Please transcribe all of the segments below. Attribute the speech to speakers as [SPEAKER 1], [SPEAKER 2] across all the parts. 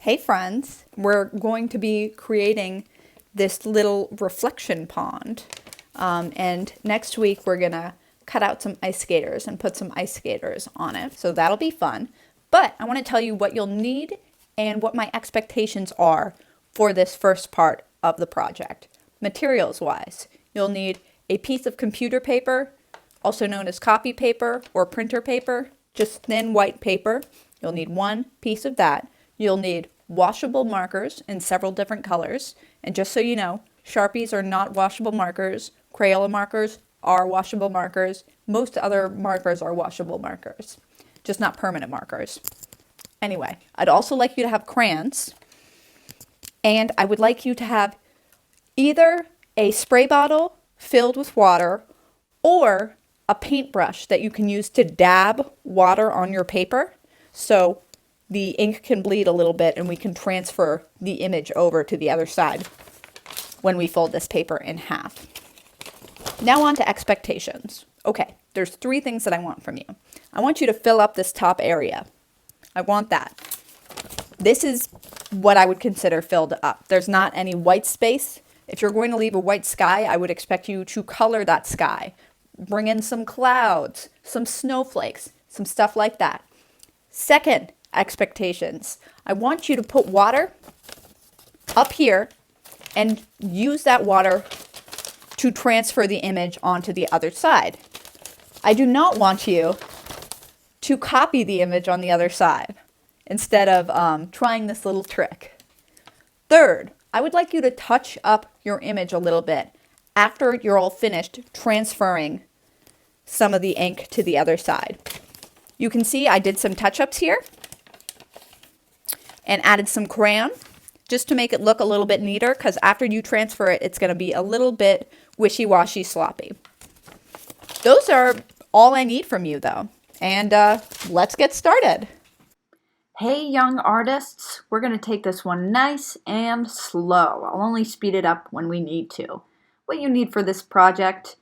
[SPEAKER 1] Hey friends, we're going to be creating this little reflection pond. And next week we're gonna cut out some ice skaters and put some ice skaters on it. So that'll be fun. But I want to tell you what you'll need and what my expectations are for this first part of the project. Materials wise, you'll need a piece of computer paper, also known as copy paper or printer paper, just thin white paper. You'll need one piece of that. You'll need washable markers in several different colors. And just so you know, Sharpies are not washable markers. Crayola markers are washable markers. Most other markers are washable markers, just not permanent markers. Anyway, I'd also like you to have crayons. And I would like you to have either a spray bottle filled with water or a paintbrush that you can use to dab water on your paper. So the ink can bleed a little bit and we can transfer the image over to the other side when we fold this paper in half. Now on to expectations. Okay, there's three things that I want from you. I want you to fill up this top area. I want that. This is what I would consider filled up. There's not any white space. If you're going to leave a white sky, I would expect you to color that sky. Bring in some clouds, some snowflakes, some stuff like that. Second, expectations. I want you to put water up here and use that water to transfer the image onto the other side. I do not want you to copy the image on the other side instead of trying this little trick. Third, I would like you to touch up your image a little bit after you're all finished transferring some of the ink to the other side. You can see I did some touch-ups here and added some crayon just to make it look a little bit neater, because after you transfer it, it's going to be a little bit wishy-washy sloppy. Those are all I need from you though. And let's get started. Hey young artists, we're going to take this one nice and slow. I'll only speed it up when we need to. What you need for this project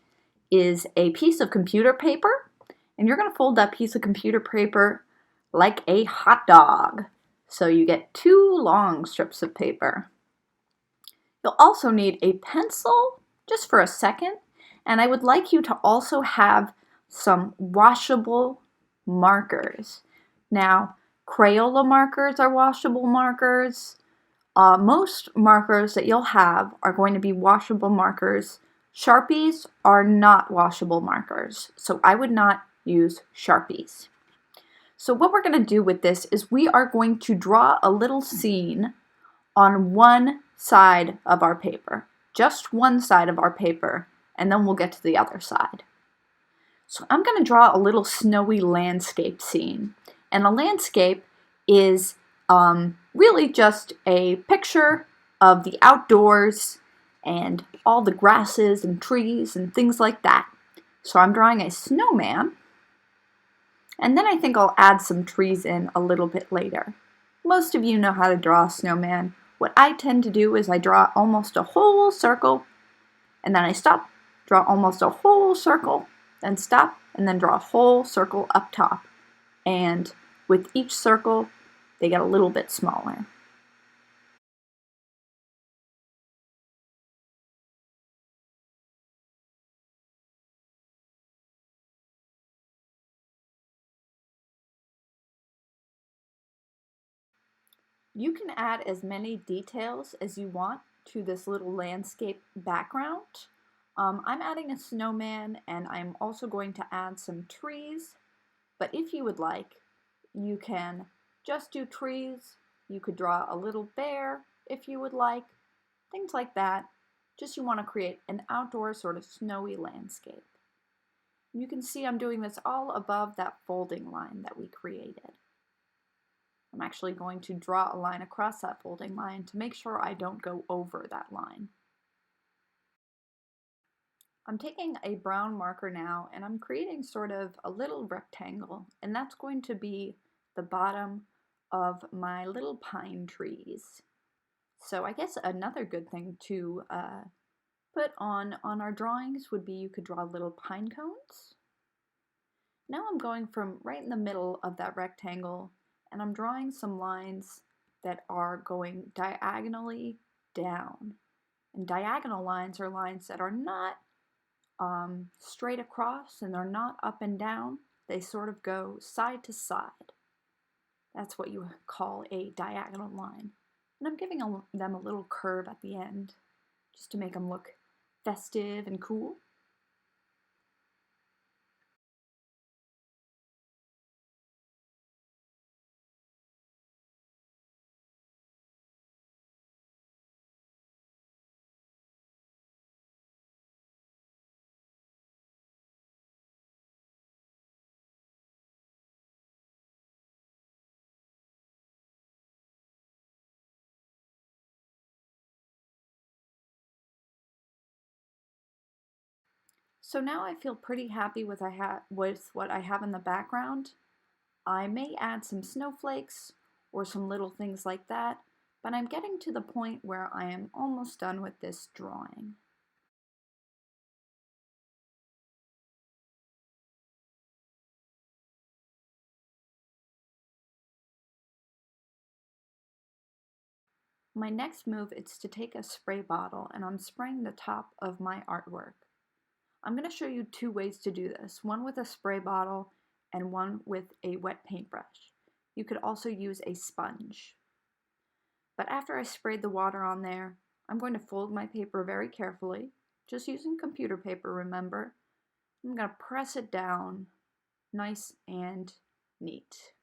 [SPEAKER 1] is a piece of computer paper, and you're going to fold that piece of computer paper like a hot dog. So you get 2 long strips of paper. You'll also need a pencil just for a second, and I would like you to also have some washable markers. Now, Crayola markers are washable markers. Most markers that you'll have are going to be washable markers. Sharpies are not washable markers, so I would not use Sharpies. So what we're going to do with this is we are going to draw a little scene on one side of our paper, just one side of our paper, and then we'll get to the other side. So I'm going to draw a little snowy landscape scene, and a landscape is really just a picture of the outdoors and all the grasses and trees and things like that. So I'm drawing a snowman, and then I think I'll add some trees in a little bit later. Most of you know how to draw a snowman. What I tend to do is I draw almost a whole circle, and then I stop, draw almost a whole circle, then stop, and then draw a whole circle up top. And with each circle, they get a little bit smaller. You can add as many details as you want to this little landscape background. I'm adding a snowman, and I'm also going to add some trees, but if you would like, you can just do trees. You could draw a little bear if you would like, things like that. Just you want to create an outdoor sort of snowy landscape. You can see I'm doing this all above that folding line that we created. I'm actually going to draw a line across that folding line to make sure I don't go over that line. I'm taking a brown marker now, and I'm creating sort of a little rectangle, and that's going to be the bottom of my little pine trees. So I guess another good thing to put on our drawings would be you could draw little pine cones. Now I'm going from right in the middle of that rectangle, and I'm drawing some lines that are going diagonally down. And diagonal lines are lines that are not straight across and they're not up and down. They sort of go side to side. That's what you call a diagonal line. And I'm giving them a little curve at the end just to make them look festive and cool. So now I feel pretty happy with what I have in the background. I may add some snowflakes or some little things like that, but I'm getting to the point where I am almost done with this drawing. My next move is to take a spray bottle and I'm spraying the top of my artwork. I'm going to show you two ways to do this, one with a spray bottle and one with a wet paintbrush. You could also use a sponge. But after I sprayed the water on there, I'm going to fold my paper very carefully, just using computer paper, remember. I'm going to press it down nice and neat.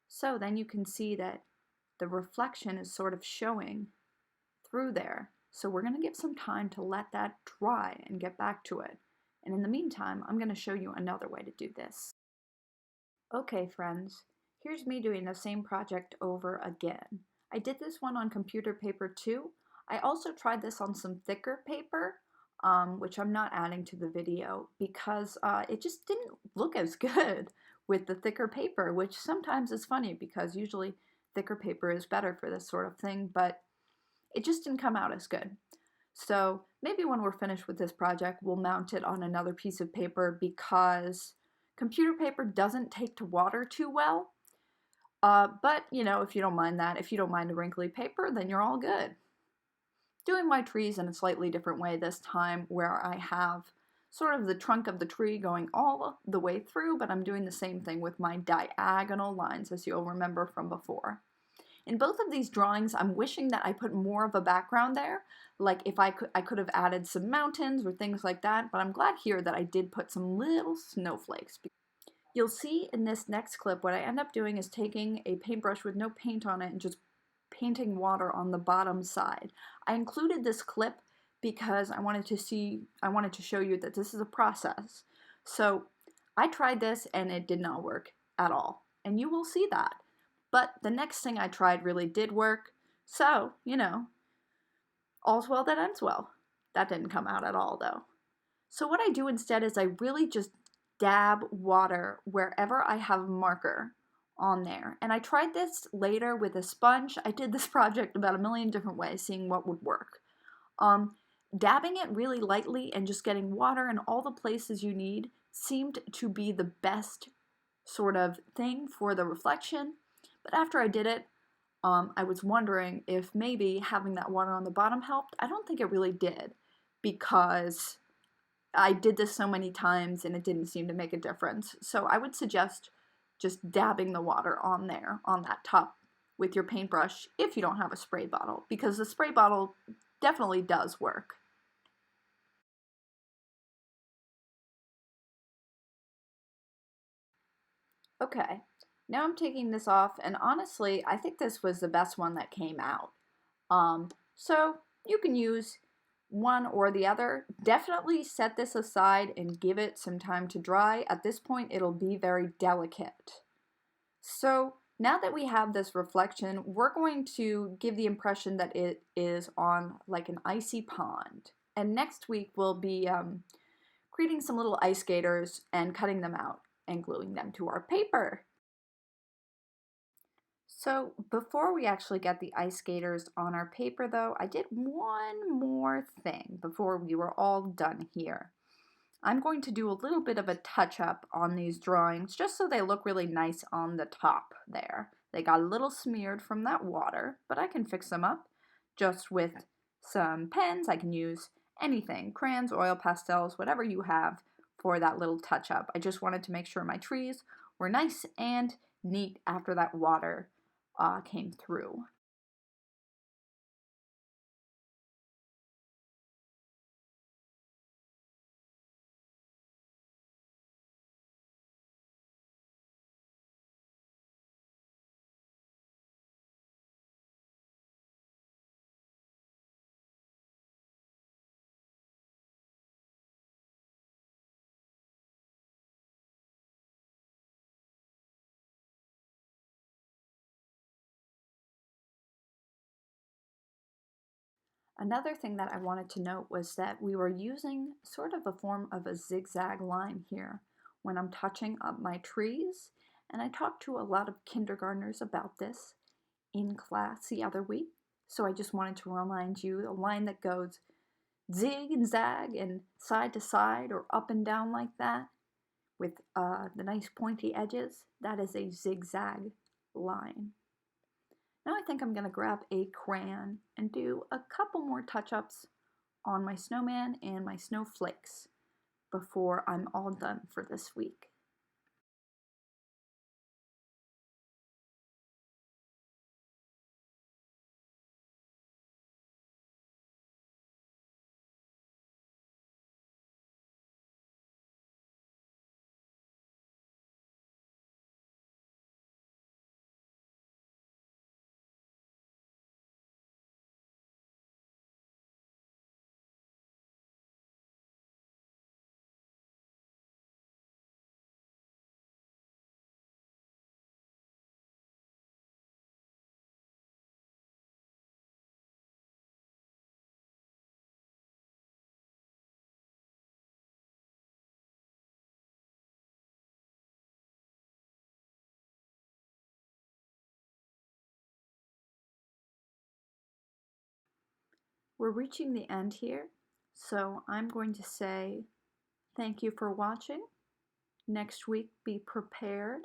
[SPEAKER 1] So then you can see that the reflection is sort of showing through there. So we're going to give some time to let that dry and get back to it. And in the meantime, I'm going to show you another way to do this. Okay, friends, here's me doing the same project over again. I did this one on computer paper too. I also tried this on some thicker paper, which I'm not adding to the video because it just didn't look as good with the thicker paper, which sometimes is funny because usually thicker paper is better for this sort of thing, but it just didn't come out as good. So maybe when we're finished with this project, we'll mount it on another piece of paper because computer paper doesn't take to water too well. But, you know, if you don't mind that, if you don't mind a wrinkly paper, then you're all good. Doing my trees in a slightly different way this time, where I have sort of the trunk of the tree going all the way through, but I'm doing the same thing with my diagonal lines, as you'll remember from before. In both of these drawings, I'm wishing that I put more of a background there, like if I could have added some mountains or things like that, but I'm glad here that I did put some little snowflakes. You'll see in this next clip what I end up doing is taking a paintbrush with no paint on it and just painting water on the bottom side. I included this clip because I wanted to show you that this is a process. So I tried this and it did not work at all, and you will see that. But the next thing I tried really did work, so, you know, all's well that ends well. That didn't come out at all, though. So what I do instead is I really just dab water wherever I have a marker on there. And I tried this later with a sponge. I did this project about a million different ways, seeing what would work. Dabbing it really lightly and just getting water in all the places you need seemed to be the best sort of thing for the reflection. But after I did it, I was wondering if maybe having that water on the bottom helped. I don't think it really did because I did this so many times and it didn't seem to make a difference. So I would suggest just dabbing the water on there, on that top with your paintbrush if you don't have a spray bottle, because the spray bottle definitely does work. Okay, now I'm taking this off, and honestly, I think this was the best one that came out. So you can use one or the other. Definitely set this aside and give it some time to dry. At this point, it'll be very delicate. So now that we have this reflection, we're going to give the impression that it is on like an icy pond. And next week, we'll be creating some little ice skaters and cutting them out and gluing them to our paper. So before we actually get the ice skaters on our paper though, I did one more thing before we were all done here. I'm going to do a little bit of a touch up on these drawings just so they look really nice on the top there. They got a little smeared from that water, but I can fix them up just with some pens. I can use anything, crayons, oil pastels, whatever you have for that little touch up. I just wanted to make sure my trees were nice and neat after that water came through. Another thing that I wanted to note was that we were using sort of a form of a zigzag line here when I'm touching up my trees. And I talked to a lot of kindergartners about this in class the other week. So I just wanted to remind you a line that goes zig and zag and side to side or up and down like that with the nice pointy edges, that is a zigzag line. Now I think I'm going to grab a crayon and do a couple more touch-ups on my snowman and my snowflakes before I'm all done for this week. We're reaching the end here, so I'm going to say thank you for watching. Next week, be prepared.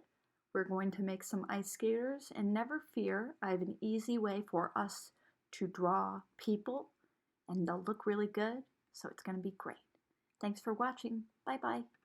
[SPEAKER 1] We're going to make some ice skaters, and never fear, I have an easy way for us to draw people, and they'll look really good, so it's going to be great. Thanks for watching. Bye-bye.